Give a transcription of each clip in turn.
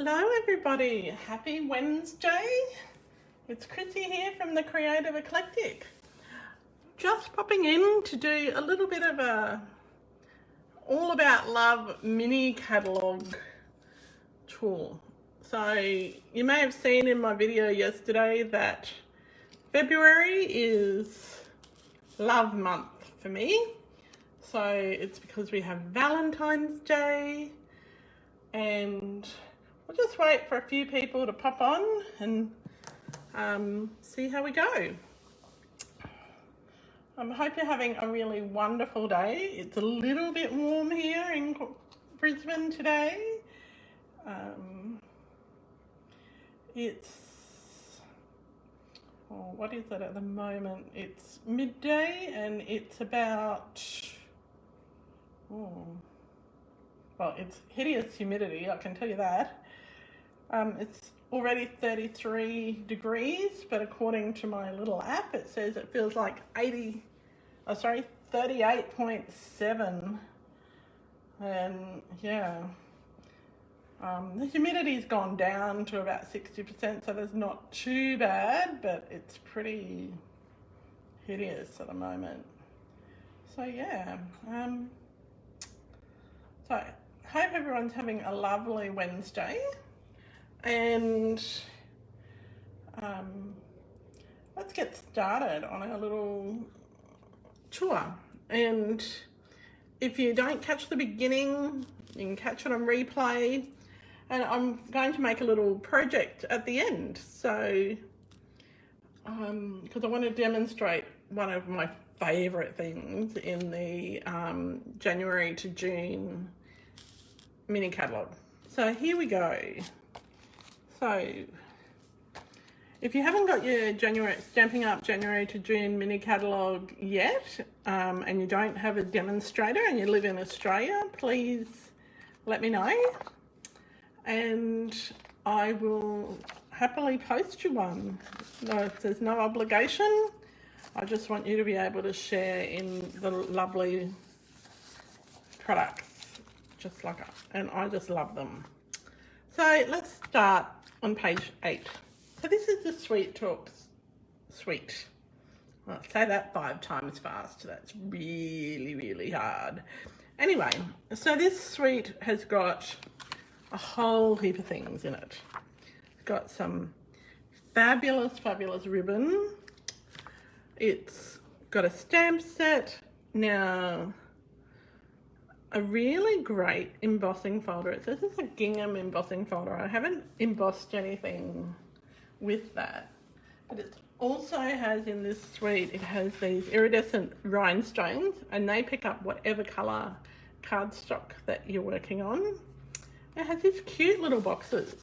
Hello everybody, happy Wednesday. It's Chrissy here from the Creative Eclectic. Just popping in to do a little bit of a All About Love mini catalogue tour. So you may have seen in my video yesterday that February is love month for me. So it's because we have Valentine's Day, and we'll just wait for a few people to pop on and see how we go. I hope you're having a really wonderful day. It's a little bit warm here in Brisbane today. What is it at the moment? It's midday and it's about, well, it's hideous humidity, I can tell you that. It's already 33 degrees, but according to my little app, it says it feels like 38.7. And yeah, the humidity's gone down to about 60%, so there's not too bad, but it's pretty hideous at the moment. So yeah, so I hope everyone's having a lovely Wednesday, and let's get started on our little tour. And if you don't catch the beginning, you can catch it on replay, and I'm going to make a little project at the end. So because I want to demonstrate one of my favorite things in the January to June mini catalogue. So here we go. So if you haven't got your Stampin' Up! January to June mini catalogue yet, and you don't have a demonstrator and you live in Australia, please let me know, and I will happily post you one. No, there's no obligation. I just want you to be able to share in the lovely products, just like us, and I just love them. So let's start on page 8. So this is the Sweet Talks suite. I'll say that 5 times fast. That's really, really hard. Anyway, so this suite has got a whole heap of things in it. It's got some fabulous, fabulous ribbon. It's got a stamp set. Now, a really great embossing folder. It says it's a gingham embossing folder. I haven't embossed anything with that. But it also has in this suite, it has these iridescent rhinestones, and they pick up whatever colour cardstock that you're working on. It has these cute little boxes.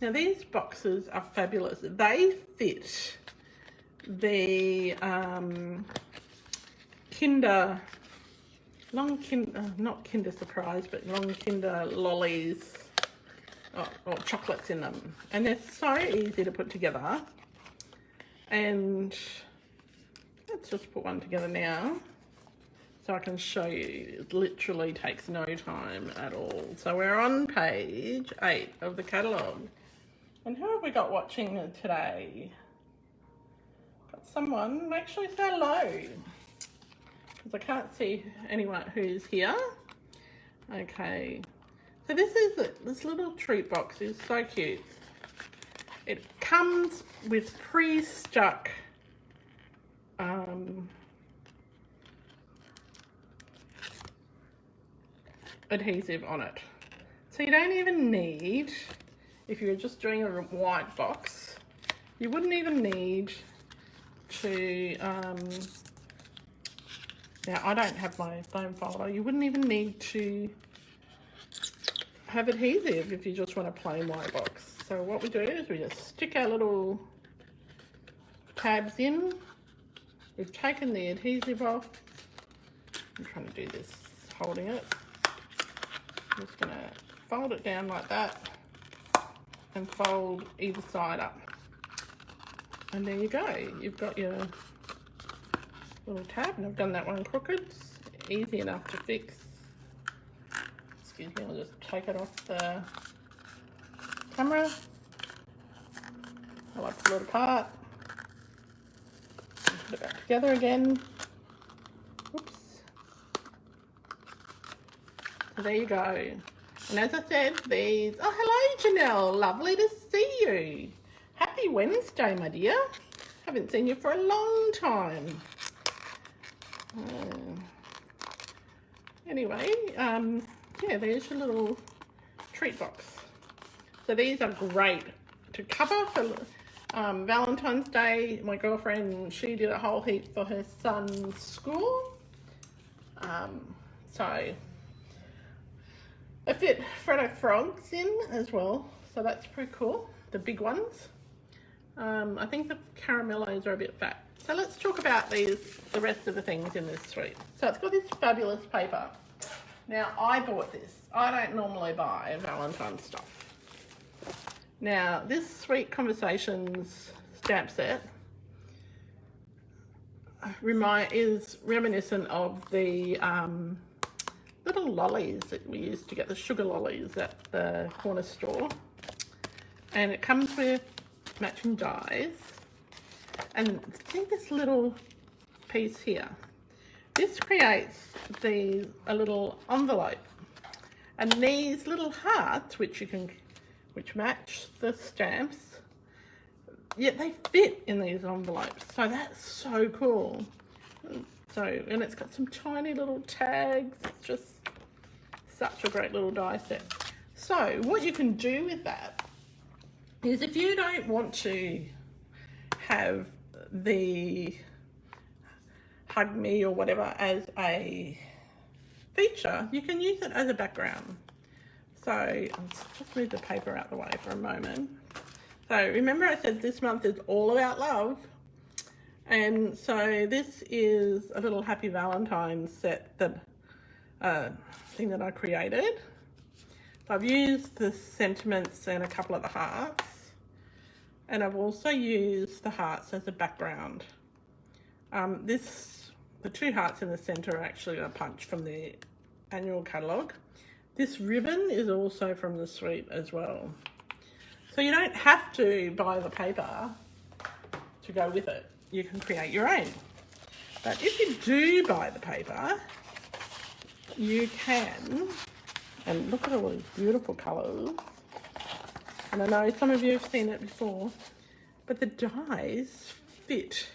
Now these boxes are fabulous. They fit the not Kinder Surprise, but long Kinder lollies or chocolates in them. And they're so easy to put together. And let's just put one together now so I can show you. It literally takes no time at all. So we're on page 8 of the catalogue. And who have we got watching today? Got someone. Make sure you say hello, because I can't see anyone who's here. Okay, so this is it. This little treat box is so cute. It comes with pre-stuck adhesive on it, so you don't even need, if you're just doing a white box, you wouldn't even need to now I don't have my foam folder, you wouldn't even need to have adhesive if you just want a plain white box. So what we do is we just stick our little tabs in. We've taken the adhesive off. I'm trying to do this holding it. I'm just going to fold it down like that and fold either side up. And there you go. You've got your little tab, and I've done that one crooked. Easy enough to fix. Excuse me, I'll just take it off the camera. I like to pull it apart. Put it back together again. Oops. So there you go. And as I said, these... Oh, hello, Janelle. Lovely to see you. Happy Wednesday, my dear. Haven't seen you for a long time. Anyway, yeah, there's your little treat box. So these are great to cover for Valentine's Day. My girlfriend, she did a whole heap for her son's school. So I fit Freddo Frogs in as well. So that's pretty cool. The big ones. I think the caramellos are a bit fat. So let's talk about the rest of the things in this suite. So it's got this fabulous paper. Now I bought this. I don't normally buy Valentine's stuff. Now this Sweet Conversations stamp set is reminiscent of the little lollies that we used to get, the sugar lollies at the corner store. And it comes with matching dies. And see this little piece here. This creates a little envelope, and these little hearts, which match the stamps, yet they fit in these envelopes. So that's so cool. So, and it's got some tiny little tags. It's just such a great little die set. So what you can do with that is, if you don't want to have the Hug Me or whatever as a feature, you can use it as a background. So I'll just move the paper out the way for a moment. So remember I said this month is all about love, and so this is a little Happy Valentine's set that thing that I created. So I've used the sentiments and a couple of the hearts, and I've also used the hearts as a background. The two hearts in the center are actually a punch from the annual catalogue. This ribbon is also from the suite as well. So you don't have to buy the paper to go with it. You can create your own. But if you do buy the paper, you can, and look at all these beautiful colours. And I know some of you have seen it before, but the dies fit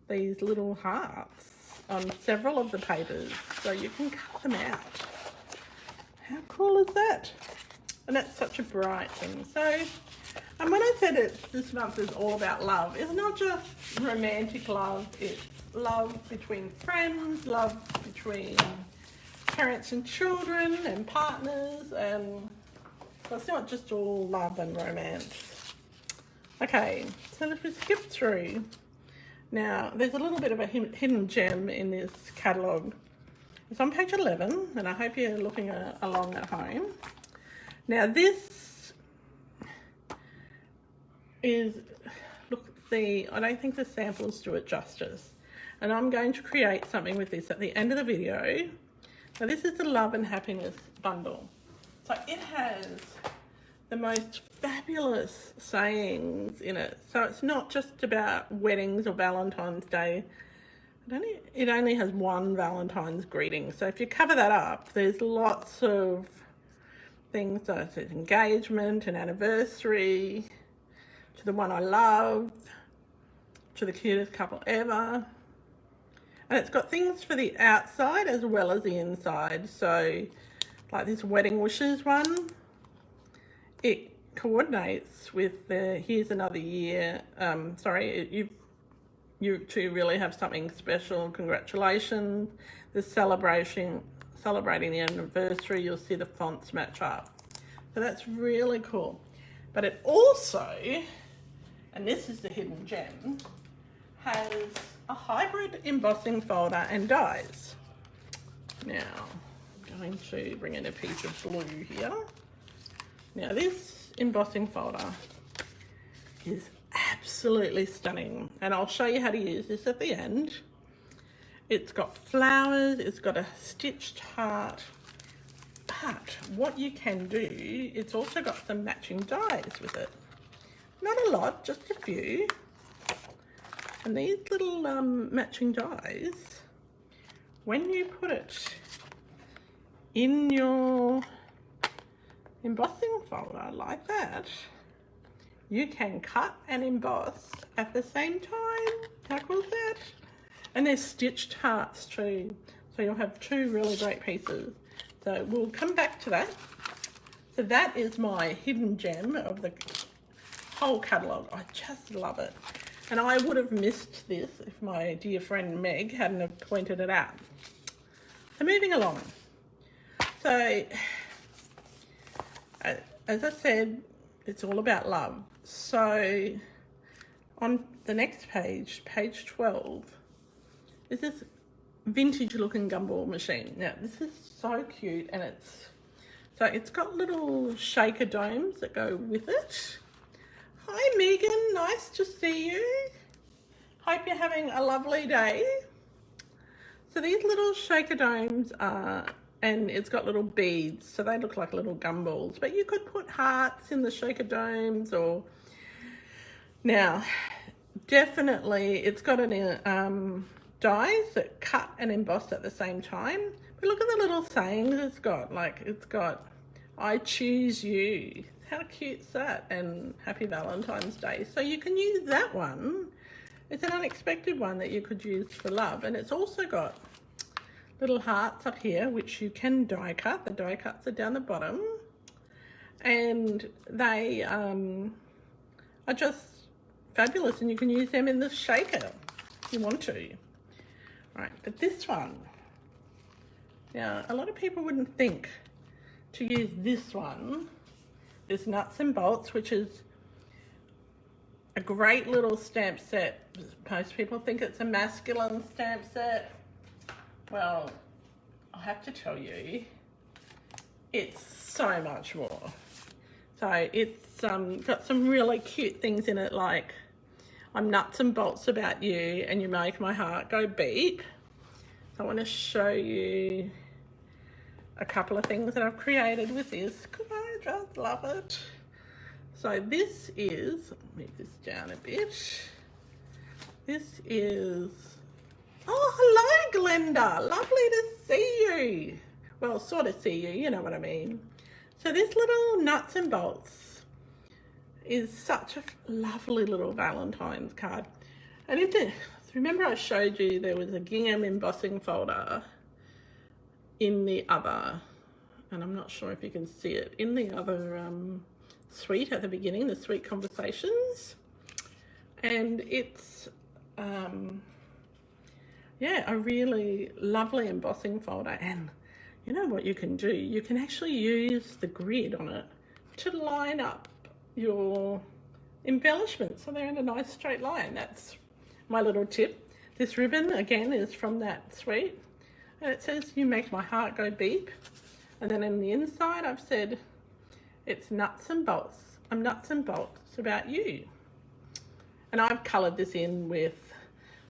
these little hearts on several of the papers, so you can cut them out. How cool is that? And that's such a bright thing. So, and when I said this month is all about love, it's not just romantic love, it's love between friends, love between parents and children and partners, and so it's not just all love and romance. Okay, so if we skip through, now there's a little bit of a hidden gem in this catalogue. It's on page 11, and I hope you're looking along at home. Now this is, I don't think the samples do it justice, and I'm going to create something with this at the end of the video. So this is the Love and Happiness bundle. So it has the most fabulous sayings in it. So it's not just about weddings or Valentine's Day. It only has one Valentine's greeting. So if you cover that up, there's lots of things. So it's engagement, an anniversary, to the one I love, to the cutest couple ever. And it's got things for the outside as well as the inside. So like this wedding wishes one, it coordinates with the here's another year. You two really have something special. Congratulations. The celebrating the anniversary, you'll see the fonts match up. So that's really cool. But it also, and this is the hidden gem, has a hybrid embossing folder and dies. Now, I'm going to bring in a piece of blue here. Now this embossing folder is absolutely stunning, and I'll show you how to use this at the end. It's got flowers, it's got a stitched heart, But what you can do, it's also got some matching dies with it. Not a lot, just a few. And these little matching dies, when you put it in your embossing folder like that, you can cut and emboss at the same time. How cool is that? And they're stitched hearts too. So you'll have two really great pieces. So we'll come back to that. So that is my hidden gem of the whole catalogue. I just love it. And I would have missed this if my dear friend Meg hadn't have pointed it out. So moving along. So, as I said, it's all about love. So, on the next page, page 12, is this vintage looking gumball machine. Now, this is so cute, and it's got little shaker domes that go with it. Hi Megan, nice to see you. Hope you're having a lovely day. So these little shaker domes are, and it's got little beads, so they look like little gumballs, but you could put hearts in the shaker domes, or now definitely it's got an dies that cut and emboss at the same time. But look at the little sayings it's got. Like, it's got, I choose you. How cute is that? And happy Valentine's Day. So you can use that one. It's an unexpected one that you could use for love. And it's also got little hearts up here, which you can die cut. The die cuts are down the bottom. And they are just fabulous. And you can use them in the shaker if you want to. Right, but this one, now a lot of people wouldn't think to use this one, this Nuts and Bolts, which is a great little stamp set. Most people think it's a masculine stamp set. Well, I have to tell you, it's so much more. So it's got some really cute things in it, like I'm nuts and bolts about you and you make my heart go beep. So I want to show you a couple of things that I've created with this because I just love it. So this is, move this down a bit. This is, oh, hello Glenda, lovely to see you. Well, sort of see you, you know what I mean. So this little Nuts and Bolts is such a lovely little Valentine's card. And remember I showed you there was a gingham embossing folder in the other, and I'm not sure if you can see it, in the other suite at the beginning, the Sweet Conversations. And it's, yeah, a really lovely embossing folder. And you know what you can do? You can actually use the grid on it to line up your embellishments so they're in a nice straight line. That's my little tip. This ribbon again is from that suite, and it says you make my heart go beep. And then in the inside I've said it's nuts and bolts. I'm nuts and bolts about you. And I've coloured this in with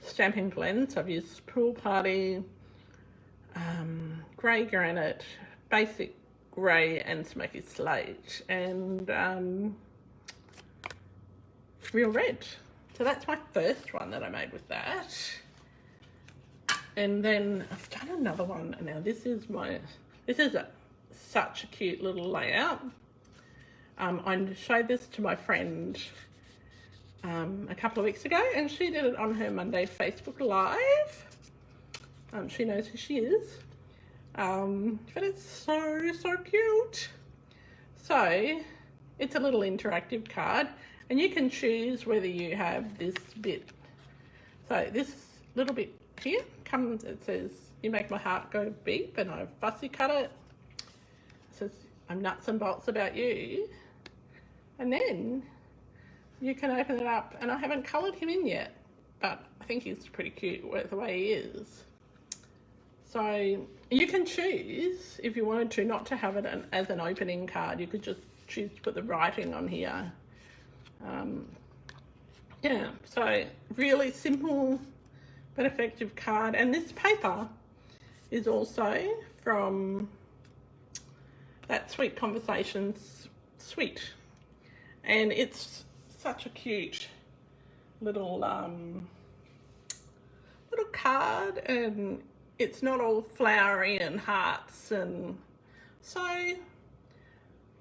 Stampin' Blends. I've used Pool Party, grey granite, basic grey and smoky slate, and real red. So that's my first one that I made with that. And then I've done another one. Now this is such a cute little layout. I showed this to my friend a couple of weeks ago, and she did it on her Monday Facebook Live. She knows who she is. But it's so cute. So it's a little interactive card, and you can choose whether you have this bit. So this little bit here comes, it says you make my heart go beep, and I've fussy cut it. It says I'm nuts and bolts about you. And then you can open it up, and I haven't coloured him in yet, but I think he's pretty cute the way he is. So you can choose, if you wanted to, not to have it as an opening card. You could just choose to put the writing on here. Yeah, so really simple but effective card. And this paper is also from that Sweet Conversations sweet. And it's such a cute little little card, and it's not all flowery and hearts, and so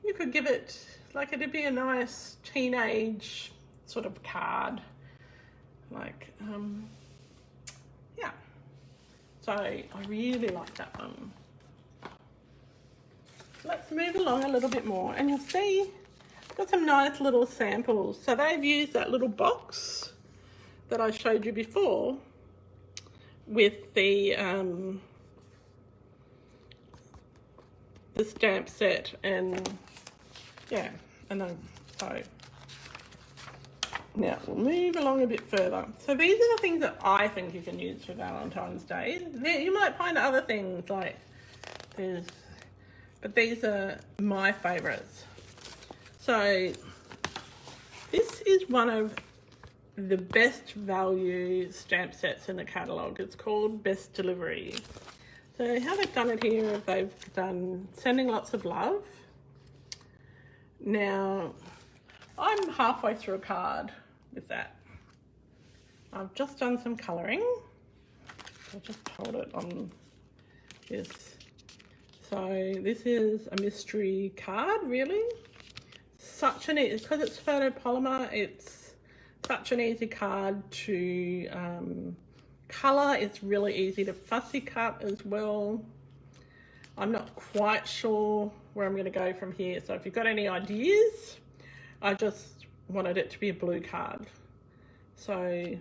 you could give it, like, it'd be a nice teenage sort of card, like yeah, so I really like that one. Let's move along a little bit more, and you'll see got some nice little samples. So they've used that little box that I showed you before with the stamp set, and yeah, and then so now we'll move along a bit further. So these are the things that I think you can use for Valentine's Day. You might find other things like there's, but these are my favourites. So this is one of the best value stamp sets in the catalogue. It's called Best Delivery. So how they've done it here is they've done Sending Lots of Love. Now, I'm halfway through a card with that. I've just done some colouring. I'll just hold it on this. So this is a mystery card, really. Such an easy, because it's photopolymer, it's such an easy card to colour. It's really easy to fussy cut as well. I'm not quite sure where I'm going to go from here, so if you've got any ideas, I just wanted it to be a blue card. So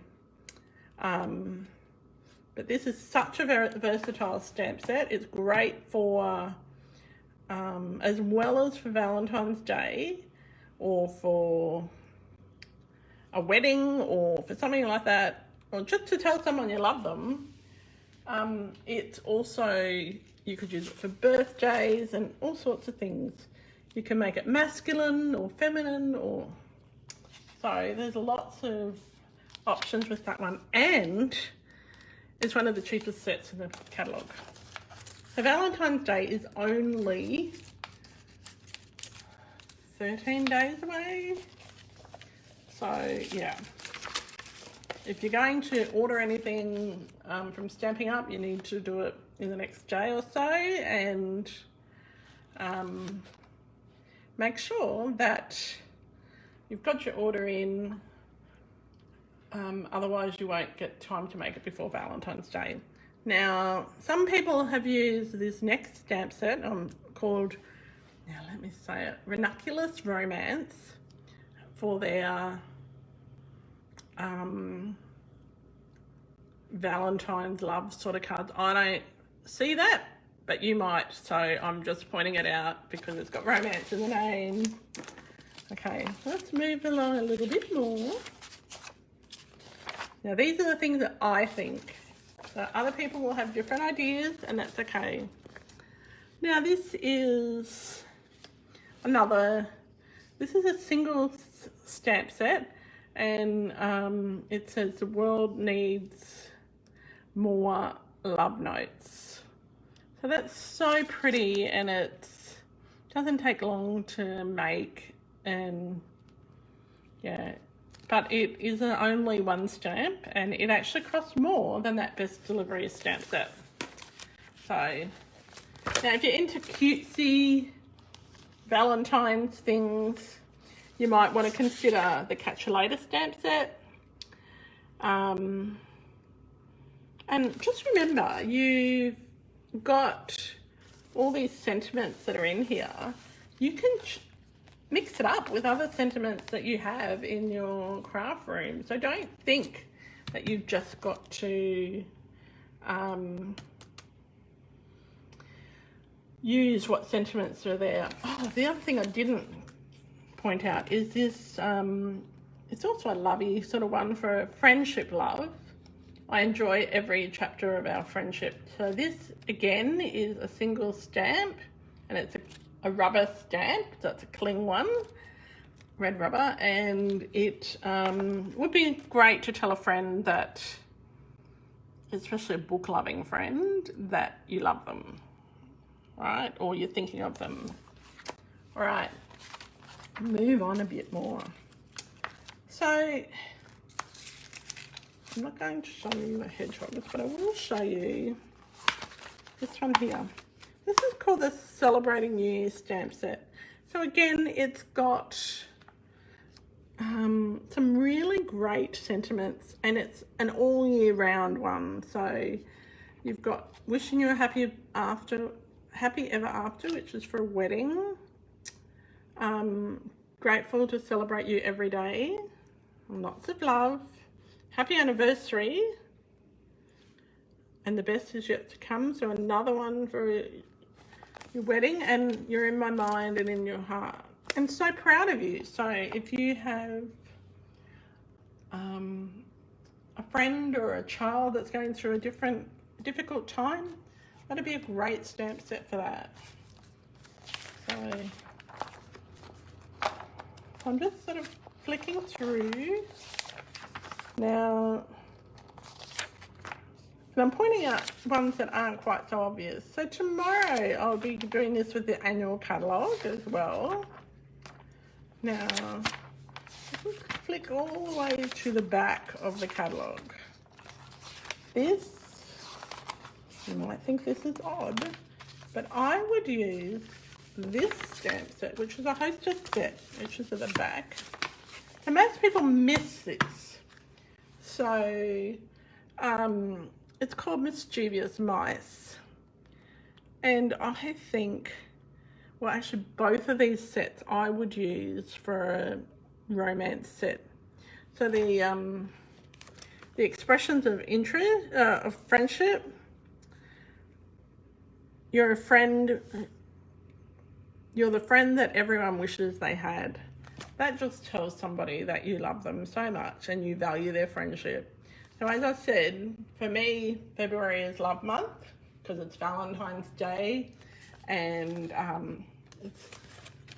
but this is such a very versatile stamp set. It's great for as well as for Valentine's Day, or for a wedding, or for something like that, or just to tell someone you love them. It's also, you could use it for birthdays and all sorts of things. You can make it masculine or feminine, or so there's lots of options with that one, and it's one of the cheapest sets in the catalogue. So Valentine's Day is only 13 days away. So yeah, if you're going to order anything from Stampin' Up, you need to do it in the next day or so, and make sure that you've got your order in, otherwise you won't get time to make it before Valentine's Day. Now, some people have used this next stamp set called, now let me say it, Ranunculus Romance, for their Valentine's love sort of cards. I don't see that, but you might, so I'm just pointing it out because it's got romance in the name. Okay, let's move along a little bit more. Now, these are the things that I think. So other people will have different ideas, and that's okay. Now, this is this is a single stamp set, and it says the world needs more love notes. So that's so pretty, and it doesn't take long to make, and yeah, but it is only one stamp, and it actually costs more than that Best Delivery stamp set. So now if you're into cutesy Valentine's things, you might want to consider the Catch You Later stamp set. And just remember, you've got all these sentiments that are in here. You can mix it up with other sentiments that you have in your craft room. So don't think that you've just got to use what sentiments are there. Oh, the other thing I didn't point out is this, it's also a lovey sort of one for friendship love. I enjoy every chapter of our friendship. So this, again, is a single stamp, and it's a rubber stamp, so it's a cling one, red rubber, and it would be great to tell a friend that, especially a book-loving friend, that you love them, right? Or you're thinking of them. All right, move on a bit more. So I'm not going to show you the hedgehogs, but I will show you this one here. This is called the Celebrating New Year stamp set. So again, it's got some really great sentiments, and it's an all year round one. So you've got wishing you a happy ever after, which is for a wedding. Grateful to celebrate you every day. Lots of love. Happy anniversary. And the best is yet to come. So another one for your wedding, and you're in my mind and in your heart. I'm so proud of you. So if you have a friend or a child that's going through a difficult time, that'd be a great stamp set for that. So I'm just sort of flicking through now, and I'm pointing out ones that aren't quite so obvious. So tomorrow I'll be doing this with the annual catalogue as well. Now, let's flick all the way to the back of the catalogue. This, you might think this is odd, but I would use this stamp set, which is a hostess set, which is at the back. And most people miss this. So, it's called Mischievous Mice. And I think, well, actually both of these sets I would use for a romance set. So the expressions of interest, of friendship. You're a friend. You're the friend that everyone wishes they had. That just tells somebody that you love them so much and you value their friendship. So as I said, for me, February is Love Month because it's Valentine's Day, and it's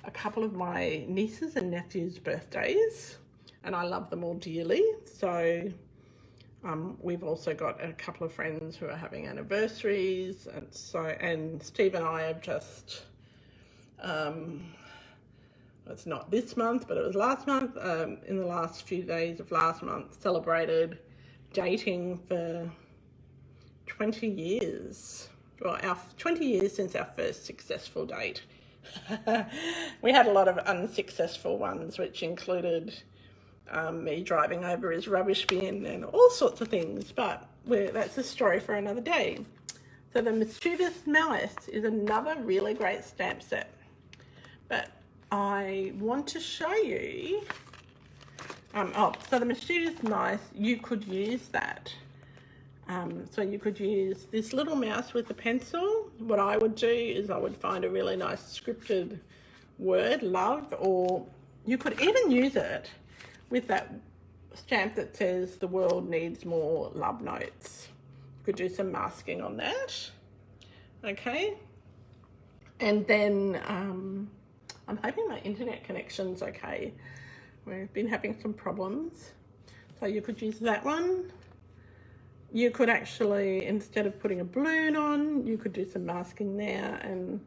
a couple of my nieces and nephews' birthdays, and I love them all dearly. So we've also got a couple of friends who are having anniversaries, and Steve and I have just, it's not this month, but it was last month, in the last few days of last month, celebrated dating for 20 years. Well, 20 years since our first successful date. We had a lot of unsuccessful ones, which included me driving over his rubbish bin and all sorts of things, but that's a story for another day. So the Mischievous Mice is another really great stamp set, but I want to show you, so the Mischievous Mice, you could use that. So you could use this little mouse with a pencil. What I would do is I would find a really nice scripted word, love, or you could even use it with that stamp that says the world needs more love notes. You could do some masking on that. Okay. And then I'm hoping my internet connection's okay. We've been having some problems. So you could use that one. You could actually, instead of putting a balloon on, you could do some masking there and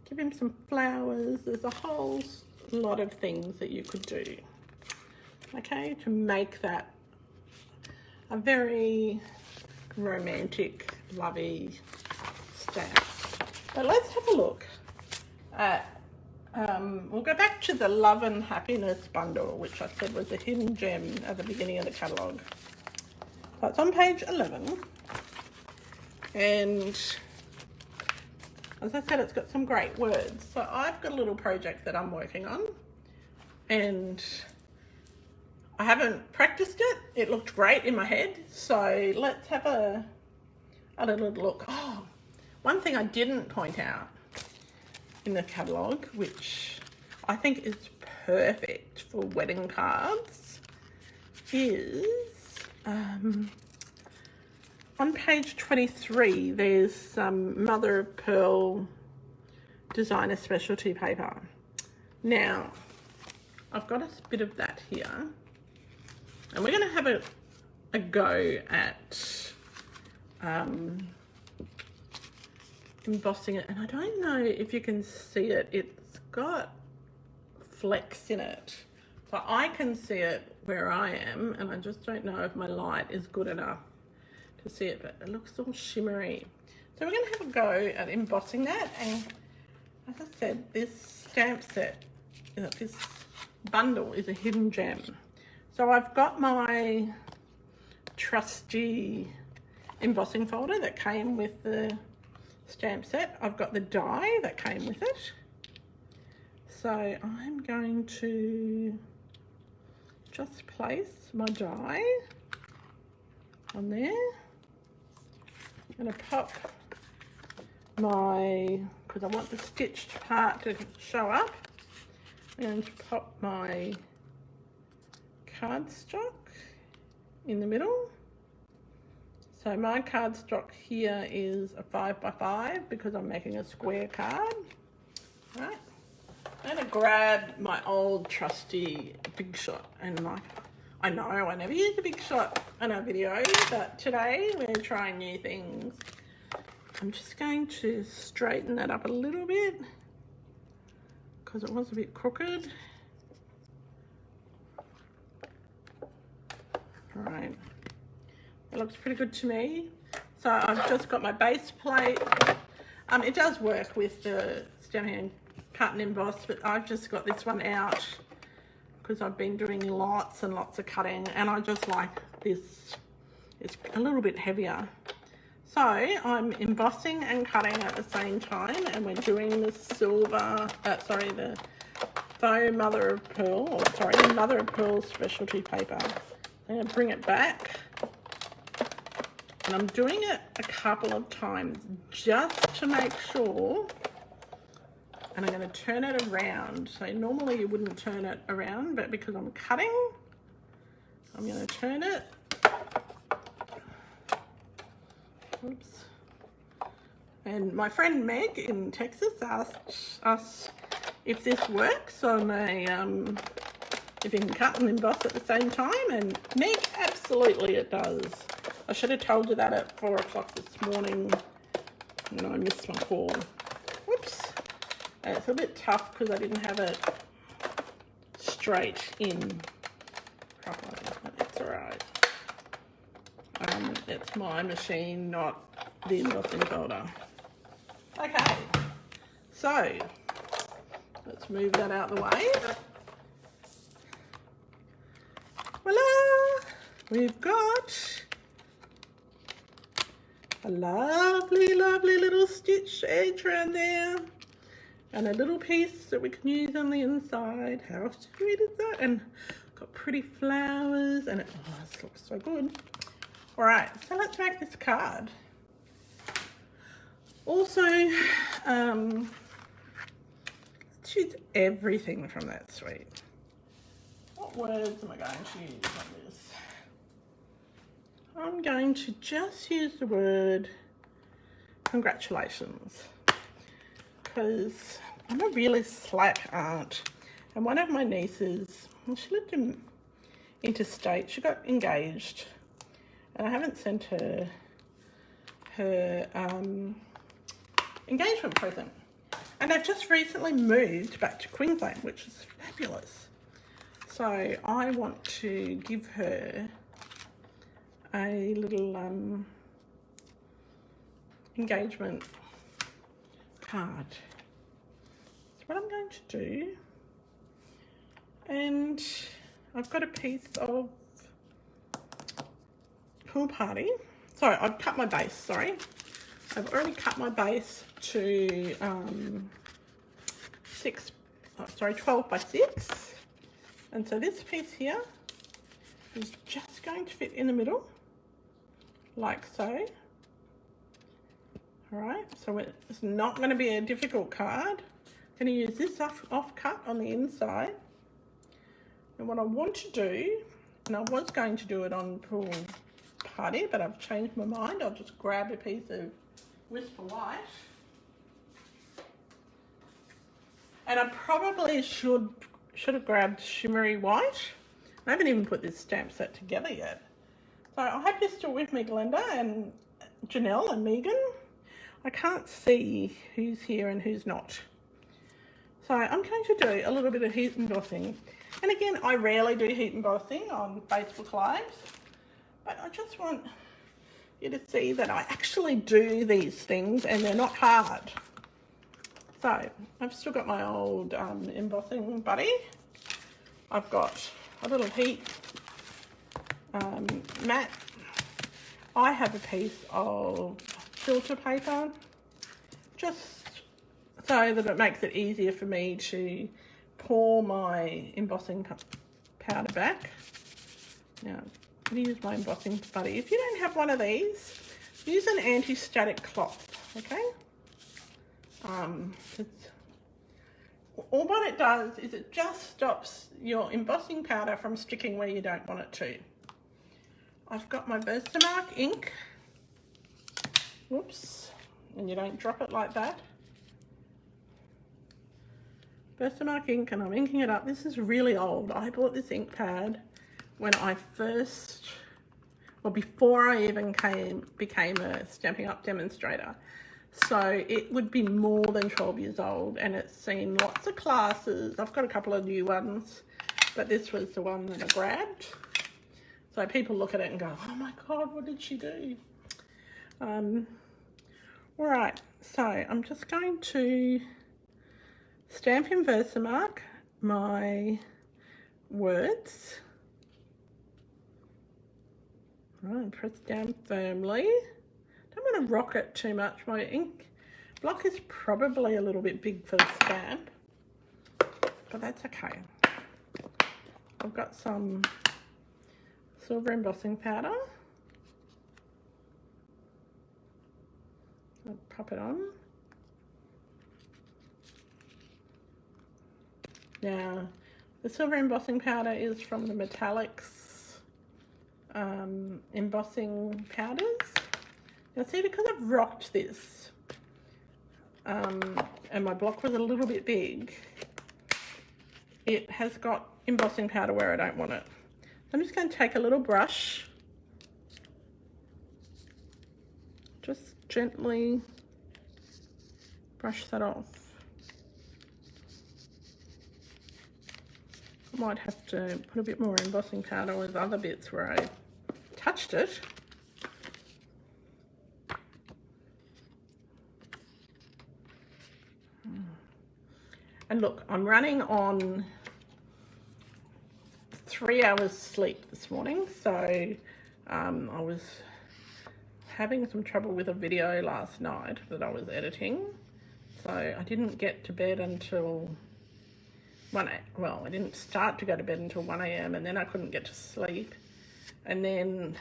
give him some flowers. There's a whole lot of things that you could do, okay, to make that a very romantic, lovey stamp. But let's have a look at, we'll go back to the Love and Happiness bundle, which I said was a hidden gem at the beginning of the catalogue. So it's on page 11, and as I said, it's got some great words. So I've got a little project that I'm working on, and I haven't practiced it. It looked great in my head, so let's have a little look. Oh, one thing I didn't point out in the catalogue, which I think is perfect for wedding cards, is on page 23, there's some mother of pearl designer specialty paper. Now, I've got a bit of that here, and we're going to have a go at embossing it. And I don't know if you can see it. It's got flecks in it. So I can see it where I am, and I just don't know if my light is good enough to see it, but it looks all shimmery. So we're going to have a go at embossing that, and as I said, this stamp set, this bundle is a hidden gem. So I've got my trusty embossing folder that came with the stamp set. I've got the die that came with it. So I'm going to just place my die on there. I'm going to pop my, because I want the stitched part to show up, I'm going to pop my cardstock in the middle. So my cardstock here is a 5x5 because I'm making a square card. Right. I'm going to grab my old trusty Big Shot, and like, I know I never use a Big Shot in our video, but today we're trying new things. I'm just going to straighten that up a little bit because it was a bit crooked. Right, it looks pretty good to me. So I've just got my base plate. It does work with the stem hand cut and emboss, but I've just got this one out because I've been doing lots and lots of cutting, and I just like this. It's a little bit heavier. So I'm embossing and cutting at the same time, and we're doing the the faux mother of pearl, mother of pearl specialty paper. I'm going to bring it back, and I'm doing it a couple of times just to make sure. And I'm going to turn it around. So normally you wouldn't turn it around, but because I'm cutting, I'm going to turn it. Oops. And my friend Meg in Texas asked us if this works on a, if you can cut and emboss at the same time, and Meg, absolutely it does. I should have told you that at 4 o'clock this morning, and I missed my call. Whoops. And it's a bit tough because I didn't have it straight in properly, but it's alright. It's my machine, not the embossing folder. Okay, so let's move that out of the way. Voila! We've got a lovely, lovely little stitch edge around there, and a little piece that we can use on the inside. How sweet is that? And got pretty flowers, and this looks so good. All right, so let's make this card. Also, let's use everything from that suite. What words am I going to use on this? I'm going to just use the word congratulations, because I'm a really slack aunt, and one of my nieces, she lived in interstate, she got engaged, and I haven't sent her engagement present, and they've just recently moved back to Queensland, which is fabulous. So I want to give her a little engagement card. That's what I'm going to do. And I've got a piece of pool party. So I've cut my base, sorry. I've already cut my base to 12 by 6. And so this piece here is just going to fit in the middle, like so. All right, so it's not going to be a difficult card. I'm going to use this off cut on the inside. And what I want to do, and I was going to do it on pool party, but I've changed my mind. I'll just grab a piece of Whisper White. And I probably should have grabbed Shimmery White. I haven't even put this stamp set together yet. So I hope you're still with me, Glenda and Janelle and Megan. I can't see who's here and who's not. So I'm going to do a little bit of heat embossing. And again, I rarely do heat embossing on Facebook Lives, but I just want you to see that I actually do these things and they're not hard. So I've still got my old embossing buddy. I've got a little heat mat. I have a piece of filter paper just so that it makes it easier for me to pour my embossing powder back. Now, I'm going to use my embossing buddy. If you don't have one of these, use an anti-static cloth, okay? All what it does is it just stops your embossing powder from sticking where you don't want it to. I've got my Versamark ink. Whoops, and you don't drop it like that. Versamark ink, and I'm inking it up. This is really old. I bought this ink pad when I first, well, before I even became a Stampin' Up! Demonstrator. So it would be more than 12 years old, and it's seen lots of classes. I've got a couple of new ones, but this was the one that I grabbed. So people look at it and go, oh my God, what did she do? All right, so I'm just going to stamp in Versamark my words. All right, press down firmly. Don't want to rock it too much. My ink block is probably a little bit big for the stamp, but that's okay. I've got some silver embossing powder. I'll pop it on. Now, the silver embossing powder is from the Metallics embossing powders. Now see, because I've rocked this and my block was a little bit big, it has got embossing powder where I don't want it. I'm just going to take a little brush, just gently brush that off. I might have to put a bit more embossing powder with other bits where I touched it. And look, I'm running on 3 hours sleep this morning, so I was having some trouble with a video last night that I was editing, so I didn't get to bed until I didn't start to go to bed until 1 a.m. and then I couldn't get to sleep, and then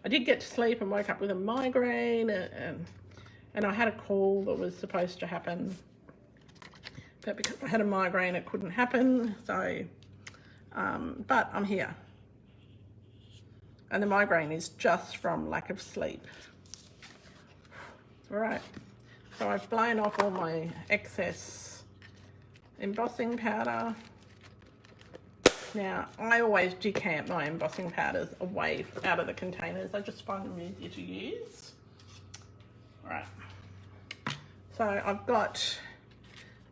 I did get to sleep and woke up with a migraine, and I had a call that was supposed to happen, but because I had a migraine it couldn't happen. So but I'm here, and the migraine is just from lack of sleep. All right, so I've blown off all my excess embossing powder. Now, I always decant my embossing powders away out of the containers. I just find them easier to use. All right, so I've got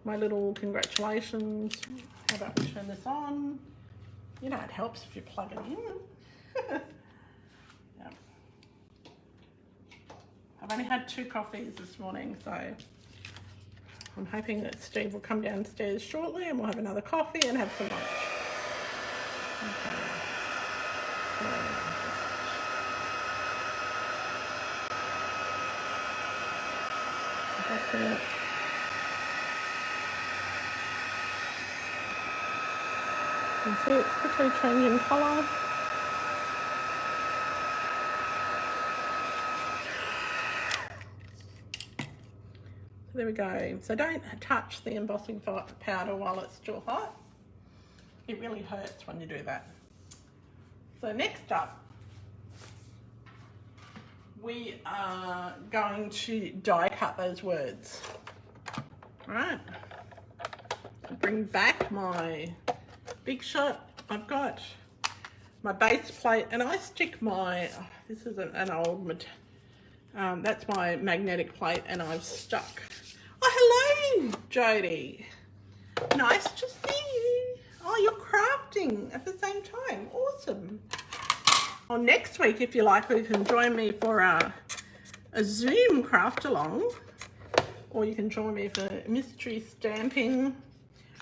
my little congratulations. How about we turn this on? You know, it helps if you plug it in. Yeah. I've only had 2 coffees this morning, so I'm hoping that Steve will come downstairs shortly and we'll have another coffee and have some lunch. Okay. That's it. You can see it's quickly changing colour. So there we go. So don't touch the embossing powder while it's still hot. It really hurts when you do that. So next up, we are going to die cut those words. All right. Bring back my Big Shot. I've got my base plate, and I stick my, this is an old, that's my magnetic plate, and I've stuck. Oh, hello, Jody. Nice to see you. Oh, you're crafting at the same time. Awesome. Well, next week, if you like, you can join me for a Zoom craft along, or you can join me for mystery stamping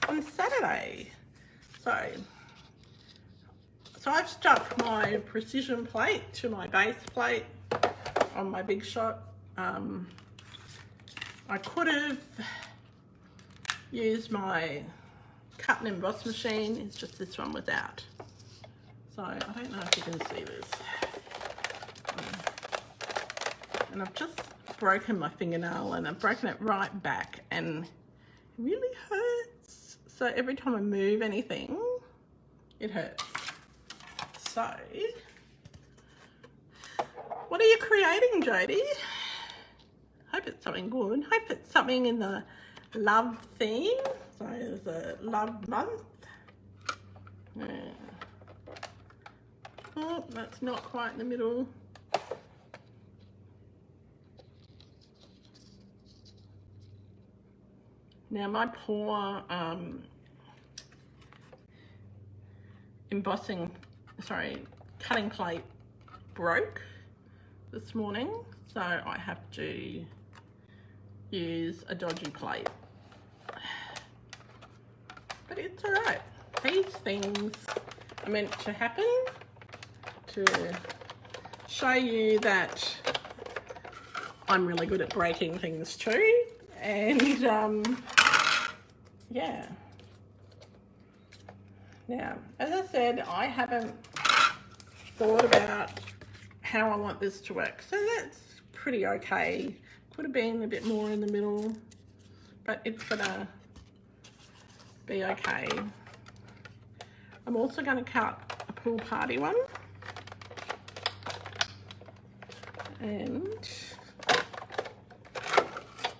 on Saturday. So I've stuck my precision plate to my base plate on my Big Shot. I could have used my cut and emboss machine. It's just this one without. So I don't know if you can see this. And I've just broken my fingernail, and I've broken it right back, and it really hurts. So every time I move anything, it hurts. So, what are you creating, Jodie? Hope it's something good. Hope it's something in the love theme. So there's a love month. Yeah. Oh, that's not quite in the middle. Now my poor cutting plate broke this morning, so I have to use a dodgy plate. But it's all right. These things are meant to happen to show you that I'm really good at breaking things too. And yeah. Now, as I said, I haven't thought about how I want this to work. So that's pretty okay. Could have been a bit more in the middle, but it's gonna be okay. I'm also going to cut a pool party one. And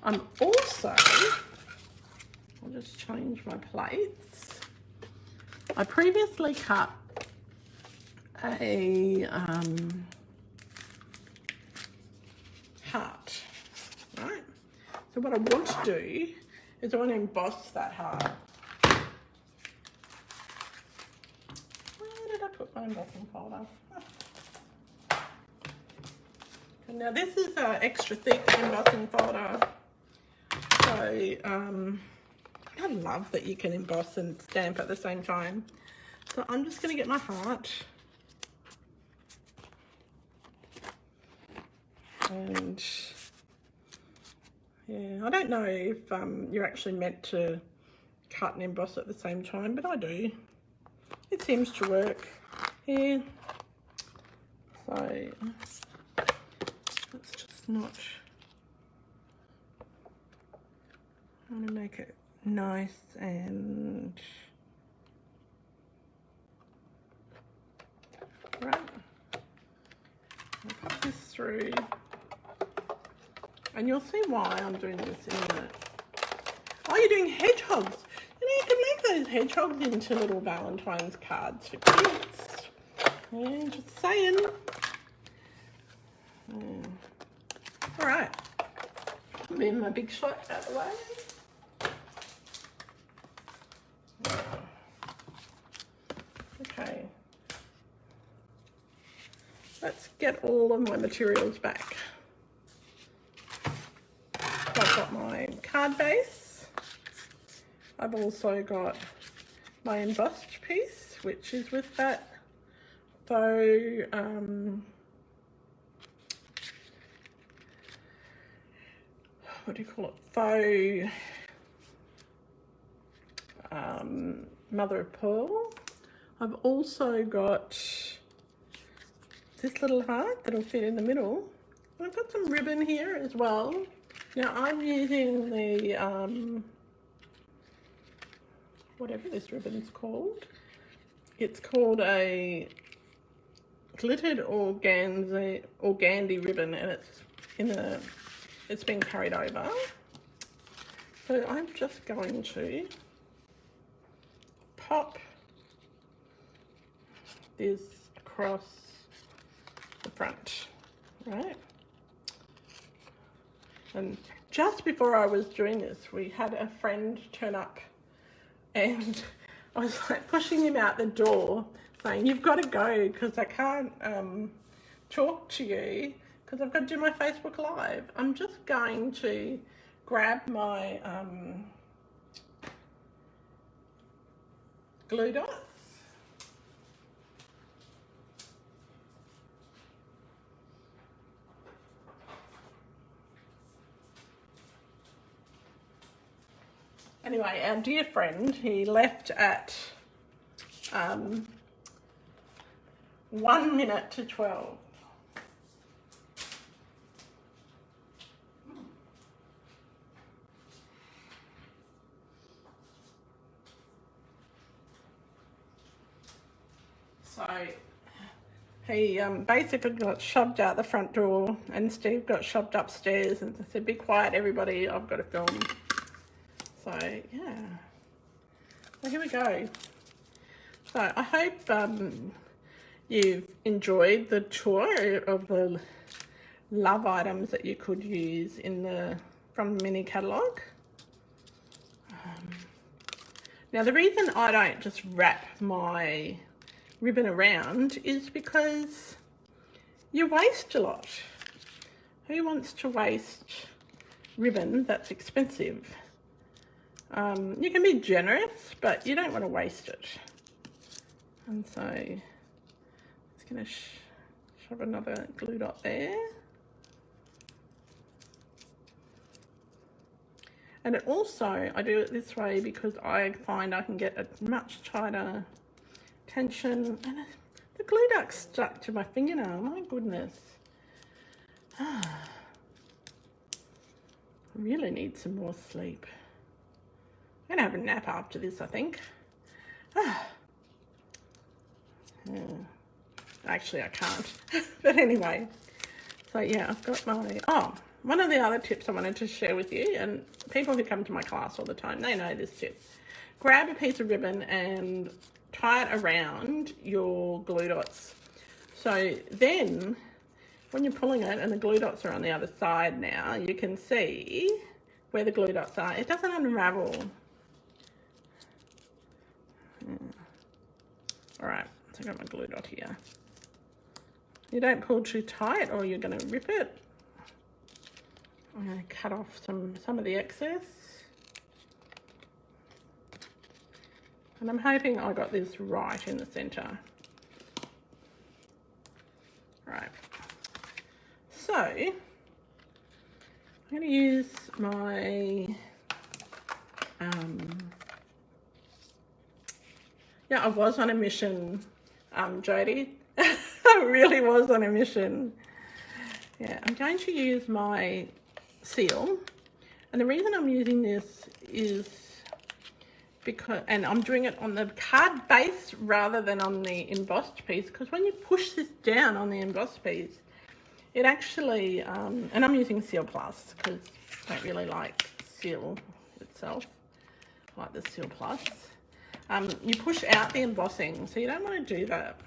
I'm also, I'll just change my plates. I previously cut a heart, right? So what I want to do is I want to emboss that heart. Where did I put my embossing folder? Now this is an extra thick embossing folder. So I love that you can emboss and stamp at the same time. So I'm just going to get my heart. And yeah, I don't know if you're actually meant to cut and emboss at the same time, but I do. It seems to work here. So let's just not, I want to make it nice and right. I'll put this through, and you'll see why I'm doing this in a minute. Oh, you're doing hedgehogs. You know, you can make those hedgehogs into little Valentine's cards for kids. Yeah, just saying. All right, move my Big Shot out of the way. Okay, let's get all of my materials back. I've got my card base. I've also got my embossed piece, which is with that faux what do you call it? Faux mother of pearl. I've also got this little heart that'll fit in the middle. I've got some ribbon here as well. Now I'm using the whatever this ribbon's called. It's called a glittered organdy ribbon, and it's been carried over. So I'm just going to pop this across the front, right? And just before I was doing this, we had a friend turn up and I was like pushing him out the door saying, you've got to go because I can't talk to you because I've got to do my Facebook Live. I'm just going to grab my glue dots. Anyway, our dear friend, he left at 1 minute to 12. So he basically got shoved out the front door and Steve got shoved upstairs and said, be quiet everybody, I've got to film. So yeah, so here we go. So I hope you've enjoyed the tour of the love items that you could use from the mini catalogue. Now the reason I don't just wrap my ribbon around is because you waste a lot. Who wants to waste ribbon that's expensive? You can be generous, but you don't want to waste it. And so I'm just going to shove another glue dot there. And it also, I do it this way because I find I can get a much tighter tension. And the glue dot stuck to my fingernail, my goodness. I really need some more sleep. I'm gonna have a nap after this, I think. Yeah. Actually, I can't. But anyway, so yeah, I've got my, one of the other tips I wanted to share with you, and people who come to my class all the time, they know this tip. Grab a piece of ribbon and tie it around your glue dots. So then, when you're pulling it and the glue dots are on the other side now, you can see where the glue dots are. It doesn't unravel. All right, so I've got my glue dot here. You don't pull too tight or you're going to rip it. I'm going to cut off some of the excess. And I'm hoping I got this right in the center. Right. So, I'm going to use my, yeah, I was on a mission, Jodie. I really was on a mission. Yeah, I'm going to use my seal. And the reason I'm using this is because, and I'm doing it on the card base rather than on the embossed piece, because when you push this down on the embossed piece, it actually, and I'm using Seal Plus because I don't really like Seal itself, I like the Seal Plus. You push out the embossing, so you don't want to do that.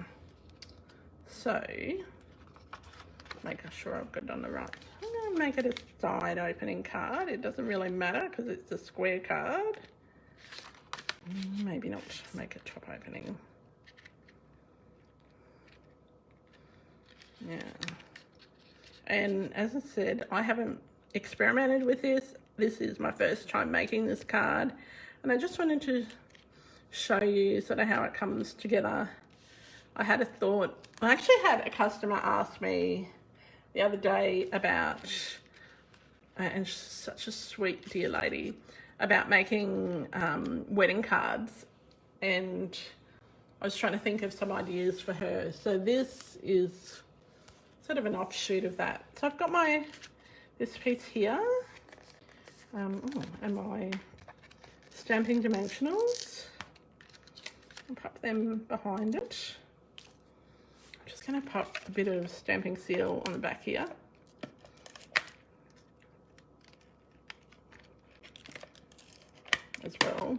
So, making sure I've got it on the right. I'm going to make it a side opening card. It doesn't really matter because it's a square card. Maybe not make it top opening. Yeah. And as I said, I haven't experimented with this. This is my first time making this card. And I just wanted to show you sort of how it comes together. I had a thought. I actually had a customer ask me the other day about, and she's such a sweet dear lady, about making wedding cards, and I was trying to think of some ideas for her. So this is sort of an offshoot of that. So I've got this piece here, and my stamping dimensionals. I'll pop them behind it. I'm just going to pop a bit of stamping seal on the back here. As well,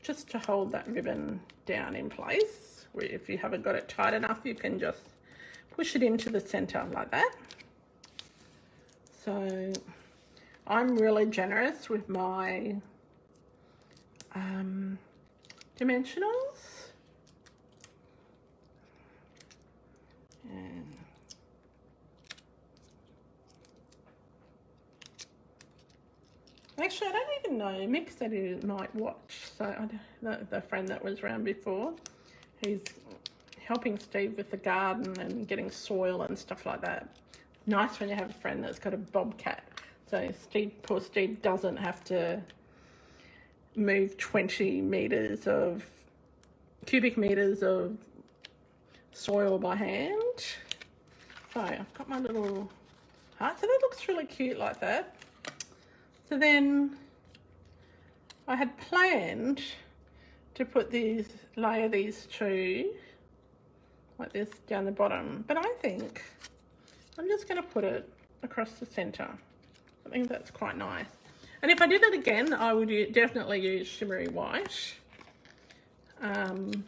just to hold that ribbon down in place. Where if you haven't got it tight enough, you can just push it into the center like that. So I'm really generous with my dimensionals. And actually, I don't even know. Mick said he might watch. So I don't, the friend that was around before, he's helping Steve with the garden and getting soil and stuff like that. Nice when you have a friend that's got a bobcat. So poor Steve doesn't have to move 20 cubic meters of soil by hand. So I've got my little heart. So that looks really cute like that. So then I had planned to layer these two like this down the bottom, but I think I'm just going to put it across the center. I think that's quite nice. And if I did it again, I would definitely use shimmery white. And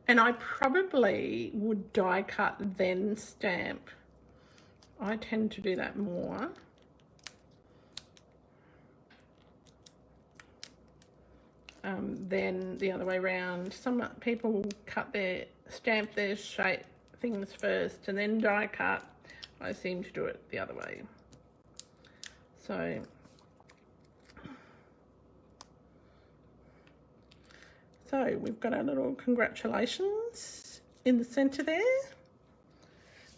I probably would die cut then stamp. I tend to do that more. Then the other way around. Some people stamp their shape things first and then die cut. I seem to do it the other way. So we've got our little congratulations in the centre there.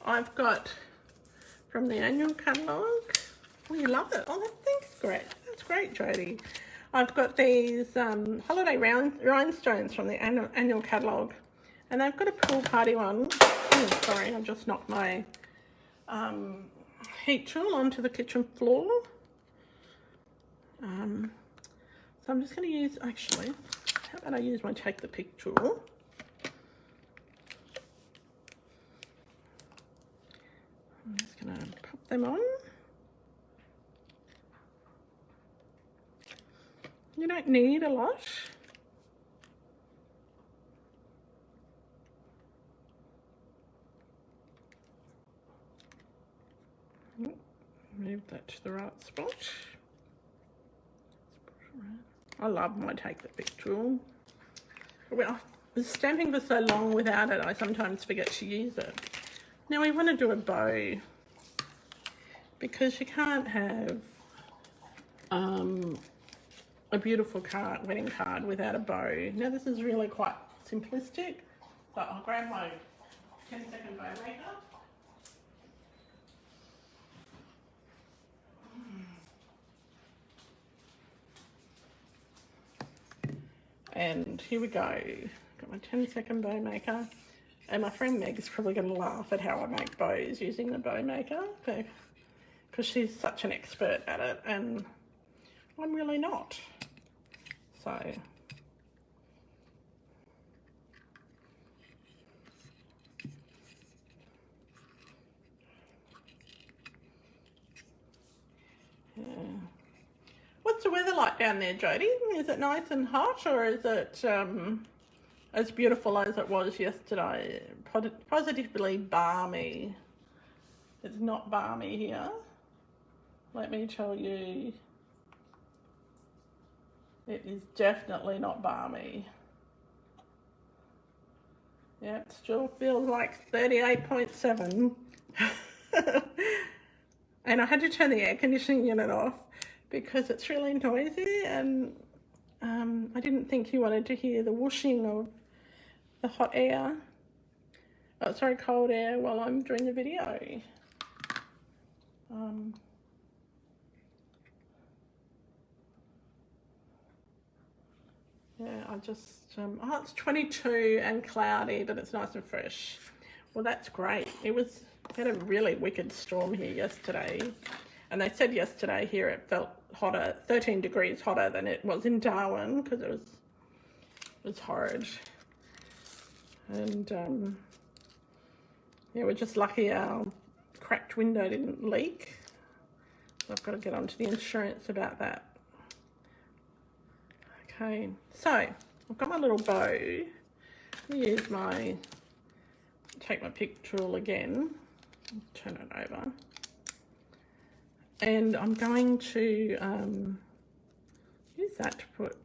I've got from the annual catalogue. Oh, you love it. Oh, thanks, great. That's great, Jodie. I've got these holiday rhinestones from the annual catalogue, and they've got a pool party one. Oh, sorry, I just knocked my heat tool onto the kitchen floor. So I'm just going to use, actually, how about I use my take the pic tool. I'm just going to pop them on. You don't need a lot. Move that to the right spot. I love my take the pic tool. Well, I was stamping for so long without it, I sometimes forget to use it. Now we want to do a bow because you can't have a beautiful wedding card without a bow. Now this is really quite simplistic, but I'll grab my 10-second bow maker. And here we go. Got my 10-second bow maker. And my friend Meg's probably going to laugh at how I make bows using the bow maker, because she's such an expert at it and I'm really not. So yeah. What's the weather like down there, Jodie? Is it nice and hot, or is it as beautiful as it was yesterday? Positively balmy. It's not balmy here. Let me tell you, it is definitely not balmy. Yeah, it still feels like 38.7. And I had to turn the air conditioning unit off because it's really noisy, and I didn't think you wanted to hear the whooshing of the hot air. Oh, sorry, cold air while I'm doing the video. Yeah, I just, oh, it's 22 and cloudy, but it's nice and fresh. Well, that's great. We had a really wicked storm here yesterday. And they said yesterday here it felt hotter, 13 degrees hotter than it was in Darwin, because it was horrid. And yeah, we're just lucky our cracked window didn't leak. So I've got to get onto the insurance about that. Okay, so I've got my little bow. Let me take my pick tool again, turn it over. And I'm going to use that to put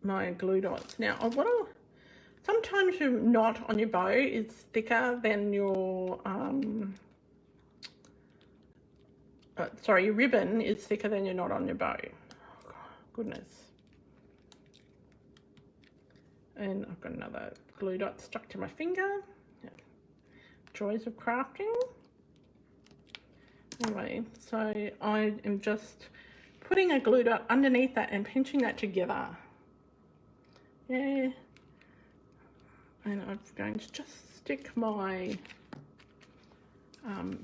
my glue dots. Now I want to, sometimes your knot on your bow is thicker than your, sorry, your ribbon is thicker than your knot on your bow. Oh, goodness. And I've got another glue dot stuck to my finger. Yeah. Joys of crafting. Anyway, so I am just putting a glue dot underneath that and pinching that together. Yeah. And I'm going to just stick my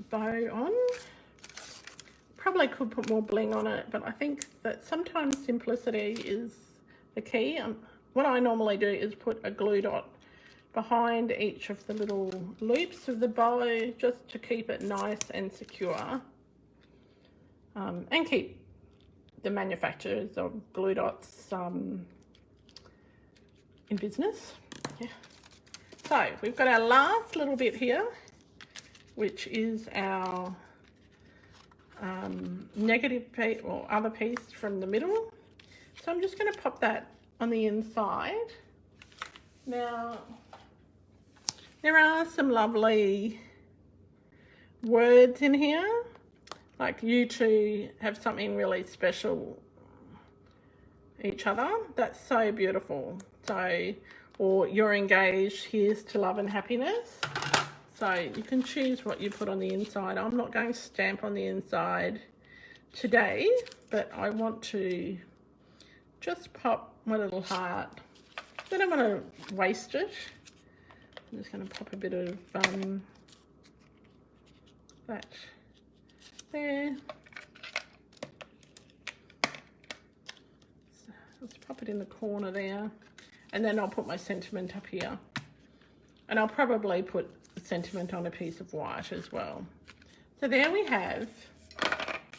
bow on. Probably could put more bling on it, but I think that sometimes simplicity is the key. What I normally do is put a glue dot behind each of the little loops of the bow just to keep it nice and secure, and keep the manufacturers of glue dots in business. Yeah. So we've got our last little bit here, which is our negative piece or other piece from the middle. So I'm just going to pop that on the inside. Now, there are some lovely words in here, like you two have something really special each other. That's so beautiful. So, or you're engaged, here's to love and happiness. So you can choose what you put on the inside. I'm not going to stamp on the inside today, but I want to just pop my little heart. I don't want to waste it. I'm just going to pop a bit of that there. So let's pop it in the corner there. And then I'll put my sentiment up here. And I'll probably put the sentiment on a piece of white as well. So there we have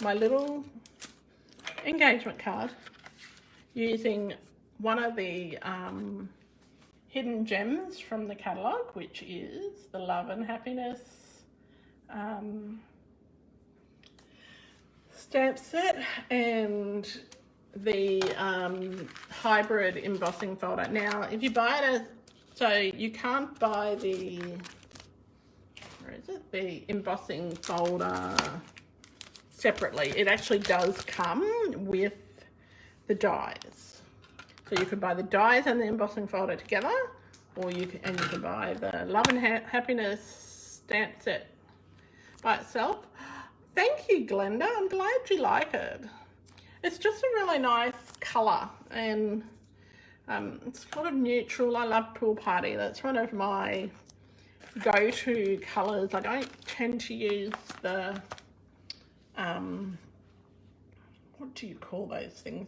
my little engagement card using one of the hidden gems from the catalogue, which is the Love and Happiness stamp set and the hybrid embossing folder. Now, if you buy it so you can't buy the, where is it? The embossing folder separately. It actually does come with the dies. So you could buy the dies and the embossing folder together, or you can buy the Love and Happiness stamp set by itself. Thank you, Glenda. I'm glad you like it. It's just a really nice colour, and it's sort of neutral. I love Pool Party. That's one of my go-to colours. I don't tend to use the, what do you call those things?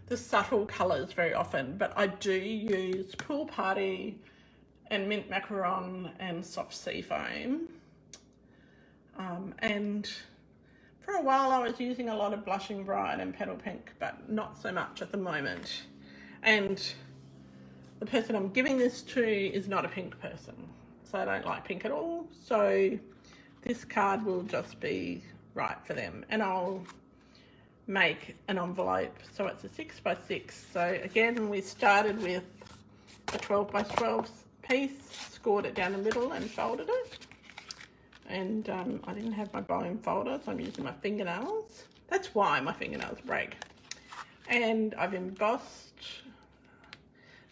The subtle colours very often, but I do use Pool Party and Mint Macaron and Soft Sea Foam. And for a while I was using a lot of Blushing Bride and Petal Pink, but not so much at the moment. And the person I'm giving this to is not a pink person, so I don't like pink at all. So this card will just be right for them. And I'll make an envelope, so it's a 6x6. So again, we started with a 12x12 piece, scored it down the middle and folded it. And I didn't have my bone folder, so I'm using my fingernails. That's why my fingernails break. And I've embossed.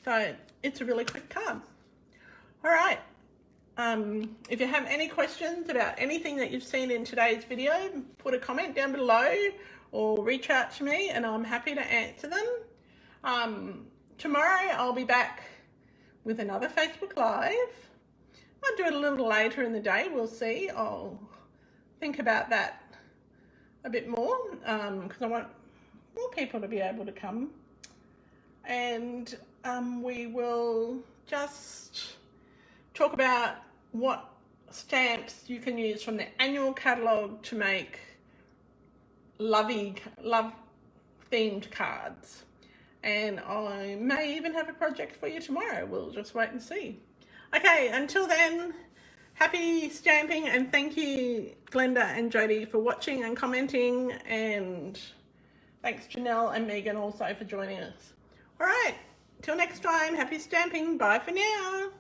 So it's a really quick card. All right. If you have any questions about anything that you've seen in today's video, put a comment down below or reach out to me and I'm happy to answer them. Tomorrow I'll be back with another Facebook Live. I'll do it a little later in the day, we'll see. I'll think about that a bit more because I want more people to be able to come. And we will just talk about what stamps you can use from the annual catalogue to make love themed cards. And I may even have a project for you tomorrow. We'll just wait and see. Okay, until then, happy stamping, and thank you Glenda and Jody for watching and commenting, and thanks Janelle and Megan also for joining us. All right, till next time, happy stamping. Bye for now.